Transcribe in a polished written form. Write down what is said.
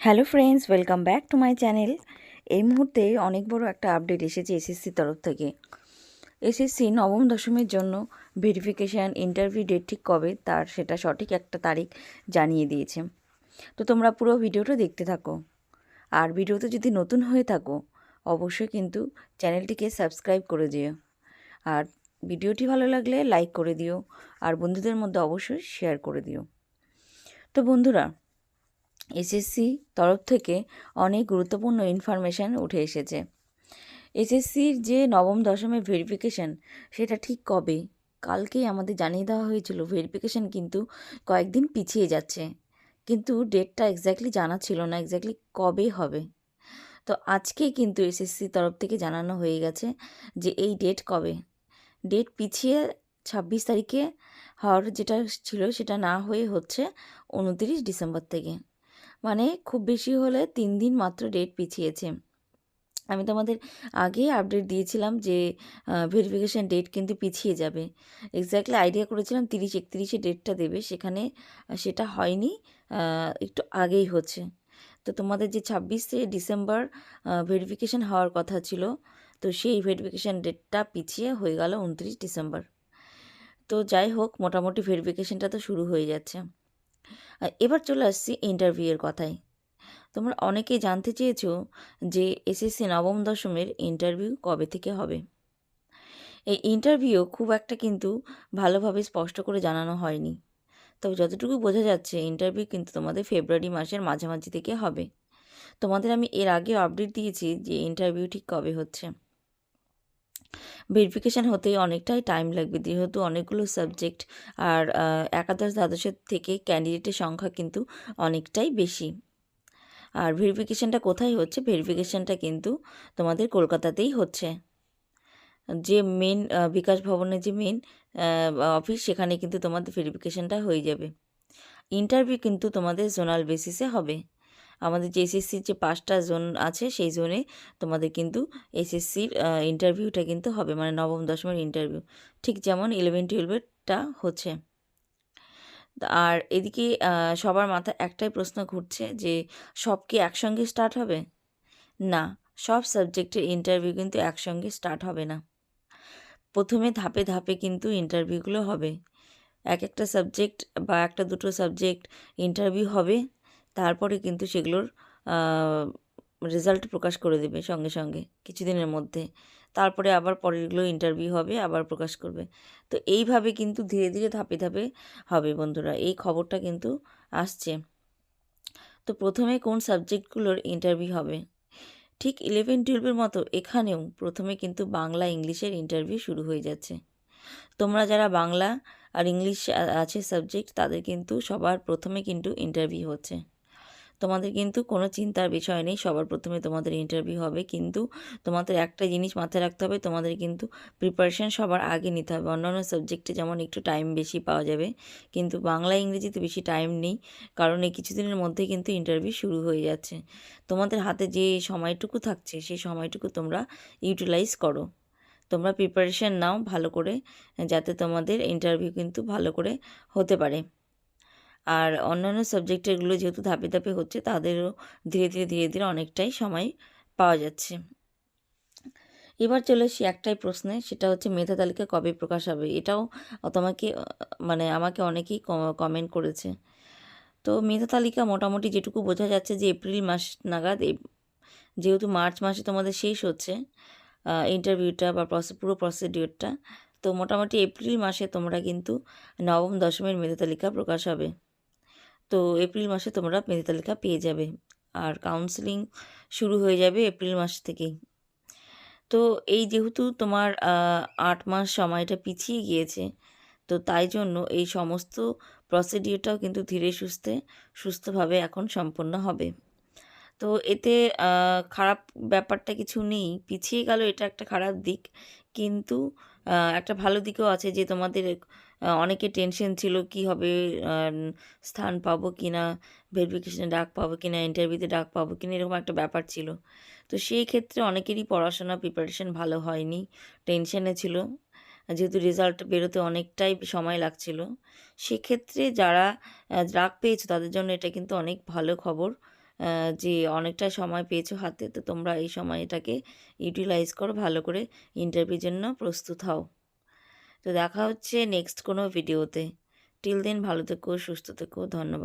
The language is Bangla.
Hello friends, welcome back to my channel. এই মুহূর্তে অনেক বড় একটা আপডেট এসেছে এসএসসির তরফ থেকে। এসএসসি নবম দশমের জন্য ভেরিফিকেশান ইন্টারভিউ ডেট ঠিক কবে তার সেটা সঠিক একটা তারিখ জানিয়ে দিয়েছে। তো তোমরা পুরো ভিডিওটা দেখতে থাকো। আর ভিডিওতে যদি নতুন হয়ে থাকো অবশ্যই কিন্তু চ্যানেলটিকে সাবস্ক্রাইব করে দিও। আর ভিডিওটি ভালো লাগলে লাইক করে দিও, আর বন্ধুদের মধ্যে অবশ্যই শেয়ার করে দিও। তো বন্ধুরা, এসএসসি তরফ থেকে অনেক গুরুত্বপূর্ণ ইনফরমেশান উঠে এসেছে। এসএসসির যে নবম দশমের ভেরিফিকেশান সেটা ঠিক কবে, কালকেই আমাদের জানিয়ে দেওয়া হয়েছিল ভেরিফিকেশান কিন্তু কয়েকদিন পিছিয়ে যাচ্ছে, কিন্তু ডেটটা এক্স্যাক্টলি জানা ছিল না এক্স্যাক্টলি কবে হবে। তো আজকেই কিন্তু এসএসসি তরফ থেকে জানানো হয়ে গেছে যে এই ডেট কবে। ডেট পিছিয়ে 26 তারিখে হওয়ার যেটা ছিল সেটা না হয়ে হচ্ছে 29 ডিসেম্বর থেকে, মানে খুব বেশি হলে 3 দিন মাত্র ডেট পিছিয়েছে। আমি তোমাদের আগেই আপডেট দিয়েছিলাম যে ভেরিফিকেশান ডেট কিন্তু পিছিয়ে যাবে। এক্স্যাক্টলি আইডিয়া করেছিলাম 30-31-এ ডেটটা দেবে, সেখানে সেটা হয়নি, একটু আগেই হচ্ছে। তো তোমাদের যে 26শে ডিসেম্বর ভেরিফিকেশান হওয়ার কথা ছিল, তো সেই ভেরিফিকেশান ডেটটা পিছিয়ে হয়ে গেল 29 ডিসেম্বর। তো যাই হোক, মোটামুটি ভেরিফিকেশানটা তো শুরু হয়ে যাচ্ছে। এবার চলে আসছি ইন্টারভিউয়ের কথায়। তোমরা অনেকেই জানতে চেয়েছো যে এসএসসি নবম দশমের ইন্টারভিউ কবে থেকে হবে। এই ইন্টারভিউ খুব একটা কিন্তু ভালোভাবে স্পষ্ট করে জানানো হয়নি, তবে যতটুকু বোঝা যাচ্ছে ইন্টারভিউ কিন্তু তোমাদের ফেব্রুয়ারি মাসের মাঝামাঝি থেকে হবে। তোমাদের আমি এর আগে আপডেট দিয়েছি যে ইন্টারভিউ ঠিক কবে হচ্ছে। ভেরিফিকেশান হতেই অনেকটাই টাইম লাগবে, যেহেতু অনেকগুলো সাবজেক্ট, আর একাদশ দ্বাদশের থেকে ক্যান্ডিডেটের সংখ্যা কিন্তু অনেকটাই বেশি। আর ভেরিফিকেশানটা কোথায় হচ্ছে? ভেরিফিকেশানটা কিন্তু তোমাদের কলকাতাতেই হচ্ছে। যে মেন বিকাশ ভবনের যে মেন অফিস, সেখানে কিন্তু তোমাদের ভেরিফিকেশানটা হয়ে যাবে। ইন্টারভিউ কিন্তু তোমাদের জোনাল বেসিসে হবে। আমাদের যে এসএসসির যে 5টা জোন আছে সেই জোনে তোমাদের কিন্তু এসএসসির ইন্টারভিউটা কিন্তু হবে, মানে নবম দশমের ইন্টারভিউ, ঠিক যেমন 11-12-এরটা হচ্ছে। আর এদিকে সবার মাথায় একটাই প্রশ্ন ঘুরছে যে সব কি একসঙ্গে স্টার্ট হবে? না, সব সাবজেক্টের ইন্টারভিউ কিন্তু একসঙ্গে স্টার্ট হবে না। প্রথমে ধাপে ধাপে কিন্তু ইন্টারভিউগুলো হবে। এক একটা সাবজেক্ট বা একটা দুটো সাবজেক্ট ইন্টারভিউ হবে, তারপরে কিন্তু সেগুলোর রেজাল্ট প্রকাশ করে দেবে সঙ্গে সঙ্গে কিছুদিনের মধ্যে। তারপরে আবার পরেরগুলো ইন্টারভিউ হবে, আবার প্রকাশ করবে। তো এইভাবে কিন্তু ধীরে ধীরে ধাপে ধাপে হবে বন্ধুরা, এই খবরটা কিন্তু আসছে। তো প্রথমে কোন সাবজেক্টগুলোর ইন্টারভিউ হবে? ঠিক 11-12-এর মতো এখানেও প্রথমে কিন্তু বাংলা ইংলিশের ইন্টারভিউ শুরু হয়ে যাচ্ছে। তোমরা যারা বাংলা আর ইংলিশ আছে সাবজেক্ট, তাদের কিন্তু সবার প্রথমে কিন্তু ইন্টারভিউ হচ্ছে। তোমাদের কিন্তু কোনো চিন্তার বিষয় নেই, সবার প্রথমে তোমাদের ইন্টারভিউ হবে। কিন্তু তোমাদের একটা জিনিস মাথায় রাখতে হবে, তোমাদের কিন্তু প্রিপারেশান সবার আগে নিতে হবে। অন্যান্য সাবজেক্টে যেমন একটু টাইম বেশি পাওয়া যাবে, কিন্তু বাংলা ইংরেজিতে বেশি টাইম নেই, কারণ এই কিছুদিনের মধ্যে কিন্তু ইন্টারভিউ শুরু হয়ে যাচ্ছে। তোমাদের হাতে যে সময়টুকু থাকছে সেই সময়টুকু তোমরা ইউটিলাইজ করো, তোমরা প্রিপারেশান নাও ভালো করে, যাতে তোমাদের ইন্টারভিউ কিন্তু ভালো করে হতে পারে। আর অন্যান্য সাবজেক্টেরগুলো যেহেতু ধাপে ধাপে হচ্ছে, তাদেরও ধীরে ধীরে ধীরে ধীরে অনেকটাই সময় পাওয়া যাচ্ছে। এবার চলে আসি একটাই প্রশ্নে, সেটা হচ্ছে মেধা তালিকা কবে প্রকাশ হবে? এটাও তোমাকে মানে আমাকে অনেকেই কমেন্ট করেছে। তো মেধা তালিকা মোটামুটি যেটুকু বোঝা যাচ্ছে যে এপ্রিল মাস নাগাদ, যেহেতু মার্চ মাসে তোমাদের শেষ হচ্ছে ইন্টারভিউটা বা পুরো প্রসিডিওরটা, তো মোটামুটি এপ্রিল মাসে তোমরা কিন্তু নবম দশমের মেধা তালিকা প্রকাশ হবে। তো এপ্রিল মাসে তোমরা মেধা তালিকা পেয়ে যাবে, আর কাউন্সেলিং শুরু হয়ে যাবে এপ্রিল মাস থেকেই। তো এই যেহেতু তোমার 8 মাস সময়টা পিছিয়ে গিয়েছে, তো তাই জন্য এই সমস্ত প্রসিডিওরটাও কিন্তু ধীরে সুস্থভাবে এখন সম্পন্ন হবে। তো এতে খারাপ ব্যাপারটা কিছু নেই, পিছিয়ে গেল এটা একটা খারাপ দিক, কিন্তু একটা ভালো দিকও আছে যে তোমাদের অনেকের টেনশন ছিল কি হবে, স্থান পাবো কি না, ভেরিফিকেশনে ডাক পাবো কি না, ইন্টারভিউতে ডাক পাবো কি না, এরকম একটা ব্যাপার ছিল। তো সেই ক্ষেত্রে অনেকেরই পড়াশোনা প্রিপারেশন ভালো হয়নি, টেনশনে ছিল, যেহেতু রেজাল্ট বেরোতে অনেকটাই সময় লাগছিল। সেক্ষেত্রে যারা ডাক পেয়েছে তাদের জন্য এটা কিন্তু অনেক ভালো খবর, যে অনেকটা সময় পেয়েছো হাতে, তো তোমরা এই সময়টাকে ইউটিলাইজ করো, ভালো করে ইন্টারভিউর জন্য প্রস্তুত হও। তো দেখা হচ্ছে নেক্সট কোনো ভিডিওতে। টিল দেন ভালো থেকো, সুস্থ থেকো, ধন্যবাদ।